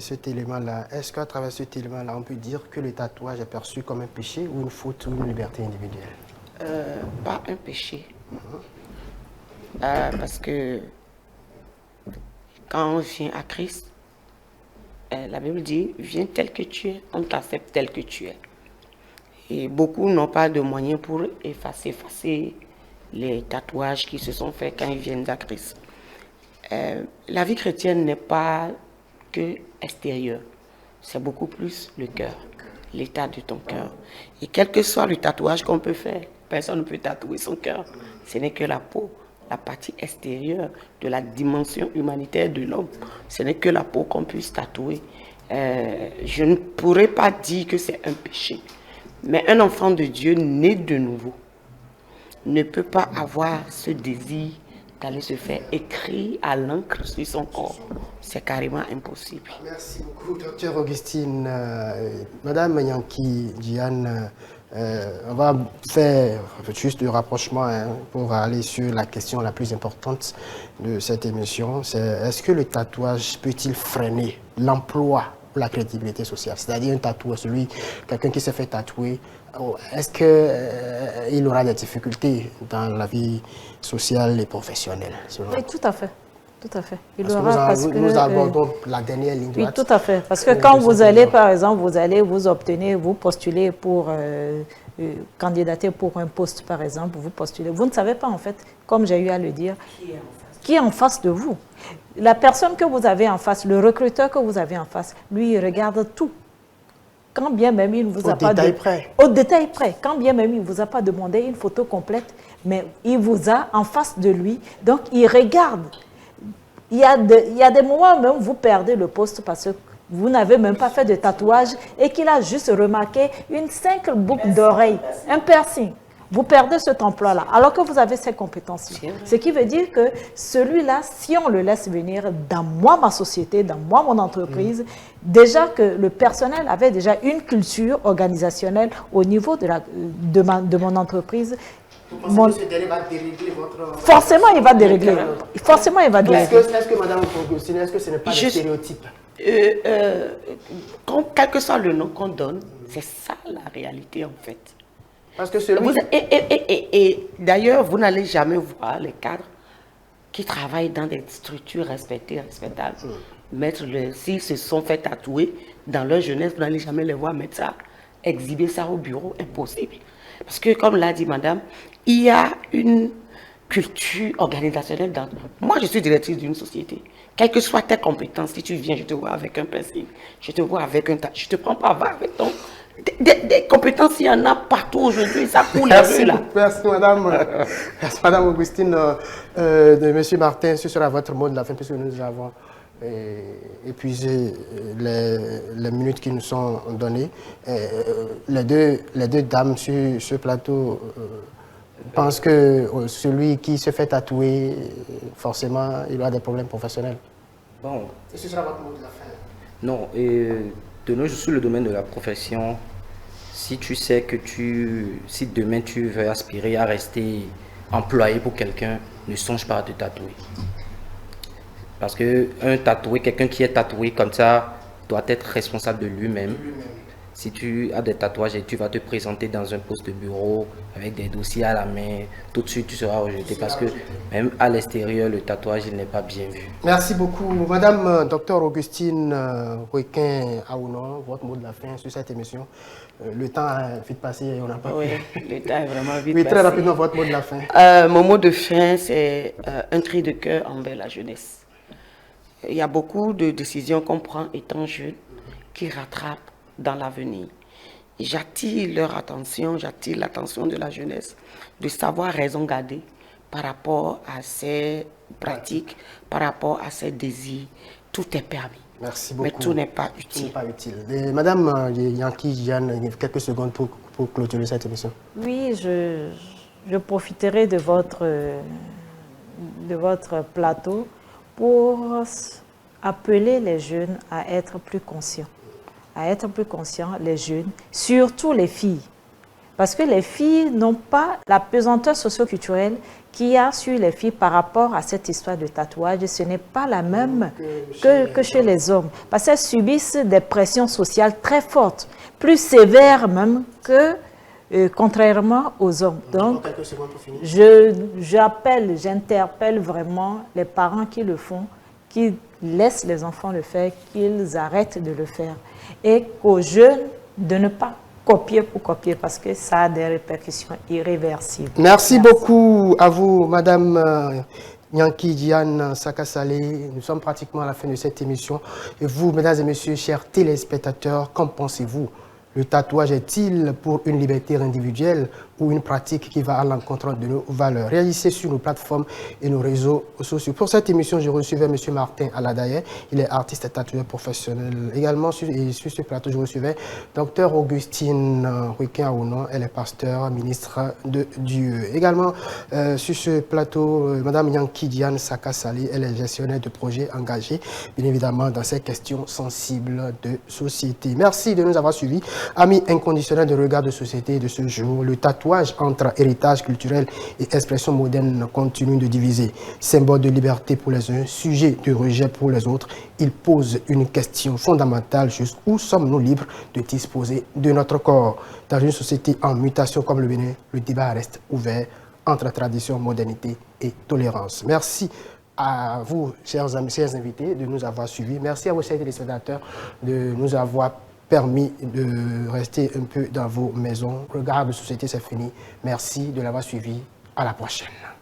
cet élément-là. Est-ce qu'à travers cet élément-là, on peut dire que le tatouage est perçu comme un péché ou une faute ou une liberté individuelle? Pas un péché. Parce que quand on vient à Christ, la Bible dit, viens tel que tu es, on t'accepte tel que tu es. Et beaucoup n'ont pas de moyens pour effacer les tatouages qui se sont faits quand ils viennent à Christ. La vie chrétienne n'est pas que extérieure, c'est beaucoup plus le cœur, l'état de ton cœur. Et quel que soit le tatouage qu'on peut faire, personne ne peut tatouer son cœur. Ce n'est que la peau, la partie extérieure de la dimension humanitaire de l'homme. Ce n'est que la peau qu'on puisse tatouer. Je ne pourrais pas dire que c'est un péché, mais un enfant de Dieu né de nouveau ne peut pas avoir ce désir d'aller se faire écrire à l'encre sur son corps. C'est carrément impossible. Merci beaucoup, docteur Augustine. Madame Yanki Diane, on va faire juste le rapprochement pour aller sur la question la plus importante de cette émission. C'est est-ce que le tatouage peut-il freiner l'emploi ou la crédibilité sociale? C'est-à-dire un tatouage, quelqu'un qui s'est fait tatouer, est-ce qu'il aura des difficultés dans la vie sociale et professionnelle? Oui, tout à fait. Tout à fait. Nous abordons la dernière ligne droite. Oui, tout à fait. Parce que quand vous allez, par exemple, vous postulez pour candidater pour un poste, par exemple, vous postulez. Vous ne savez pas, en fait, comme j'ai eu à le dire, qui est en face de vous. La personne que vous avez en face, le recruteur que vous avez en face, lui, il regarde tout. Quand bien même il ne vous a pas... Au détail près. Quand bien même il ne vous a pas demandé une photo complète, mais il vous a en face de lui. Donc, il regarde. Il y a des moments où même vous perdez le poste parce que vous n'avez même pas fait de tatouage et qu'il a juste remarqué une simple boucle d'oreille, un piercing. Vous perdez cet emploi-là, alors que vous avez ces compétences-là. Ce qui veut dire que celui-là, si on le laisse venir dans ma société, dans mon entreprise, déjà que le personnel avait déjà une culture organisationnelle au niveau de mon entreprise. Vous pensez que ce dernier va dérégler votre... Forcément, il va dérégler. Forcément, il va dérégler. Est-ce que Mme Augustine, est-ce que ce n'est pas un stéréotype? Quel que soit le nom qu'on donne, c'est ça la réalité en fait. Parce que celui... Et d'ailleurs, vous n'allez jamais voir les cadres qui travaillent dans des structures respectées, respectables. S'ils se sont fait tatouer dans leur jeunesse, vous n'allez jamais les voir mettre ça, exhiber ça au bureau, impossible. Parce que, comme l'a dit madame, il y a une culture organisationnelle dans... Moi, je suis directrice d'une société. Quelles que soient tes compétences, si tu viens, je te vois avec un piercing, je te vois avec un... Je ne te prends pas avec ton... Des compétences, il y en a partout aujourd'hui, ça coule là. Merci madame Augustine. De monsieur Martin, ce sera votre mot de la fin, puisque nous avons épuisé les minutes qui nous sont données. Les deux dames sur ce plateau pensent que celui qui se fait tatouer, forcément, il aura des problèmes professionnels. Bon. Et ce sera votre mot de la fin. Non, de nos jours, sur le domaine de la profession, si tu sais que si demain tu veux aspirer à rester employé pour quelqu'un, ne songe pas à te tatouer. Parce qu'un tatoué, quelqu'un qui est tatoué comme ça, doit être responsable de lui-même. Si tu as des tatouages et tu vas te présenter dans un poste de bureau avec des dossiers à la main, tout de suite tu seras rejeté parce que même à l'extérieur, le tatouage il n'est pas bien vu. Merci beaucoup. Madame Dr Augustine Wequin Aounon, votre mot de la fin sur cette émission. Le temps a vite passé et on n'a pas Oui, pu. le temps est vraiment vite Oui, passé. très rapidement, votre mot de la fin. Mon mot de fin, c'est un cri de cœur envers la jeunesse. Il y a beaucoup de décisions qu'on prend étant jeune qui rattrapent dans l'avenir. J'attire leur attention, j'attire l'attention de la jeunesse de savoir raison garder par rapport à ces pratiques, par rapport à ces désirs. Tout est permis. Merci beaucoup. Mais tout n'est pas Ce utile. n'est pas utile. Et Madame Yanki Diane, quelques secondes pour clôturer cette émission. Oui, je profiterai de votre plateau pour appeler les jeunes à être plus conscients. À être plus conscients, les jeunes, surtout les filles. Parce que les filles n'ont pas la pesanteur socio-culturelle qu'il y a sur les filles par rapport à cette histoire de tatouage. Ce n'est pas la même que chez les hommes. Parce qu'elles subissent des pressions sociales très fortes, plus sévères même que contrairement aux hommes. Donc, j'interpelle vraiment les parents qui le font, qui laissent les enfants le faire, qu'ils arrêtent de le faire. Et aux jeunes de ne pas copier pour copier parce que ça a des répercussions irréversibles. Merci beaucoup à vous, Madame Yanki Diane Sakasale. Nous sommes pratiquement à la fin de cette émission. Et vous, mesdames et messieurs, chers téléspectateurs, qu'en pensez-vous? Le tatouage est-il pour une liberté individuelle ou une pratique qui va à l'encontre de nos valeurs? Réagissez sur nos plateformes et nos réseaux sociaux. Pour cette émission, je recevais M. Martin Aladaye. Il est artiste et tatoueur professionnel. Également, sur ce plateau, je recevais Dr Augustine Wequin Aounon. Elle est pasteur, ministre de Dieu. Également, sur ce plateau, Mme Yanki Diane Sakasale. Elle est gestionnaire de projets engagés, bien évidemment, dans ces questions sensibles de société. Merci de nous avoir suivis. Amis inconditionnels de regard de société de ce jour, le tatouage entre héritage culturel et expression moderne continue de diviser. Symbole de liberté pour les uns, sujet de rejet pour les autres, il pose une question fondamentale: jusqu'où sommes-nous libres de disposer de notre corps? Dans une société en mutation comme le Bénin, le débat reste ouvert entre tradition, modernité et tolérance. Merci à vous, chers invités, de nous avoir suivis. Merci à vous, chers téléspectateurs, de nous avoir permis de rester un peu dans vos maisons. Regard de société, c'est fini. Merci de l'avoir suivi. À la prochaine.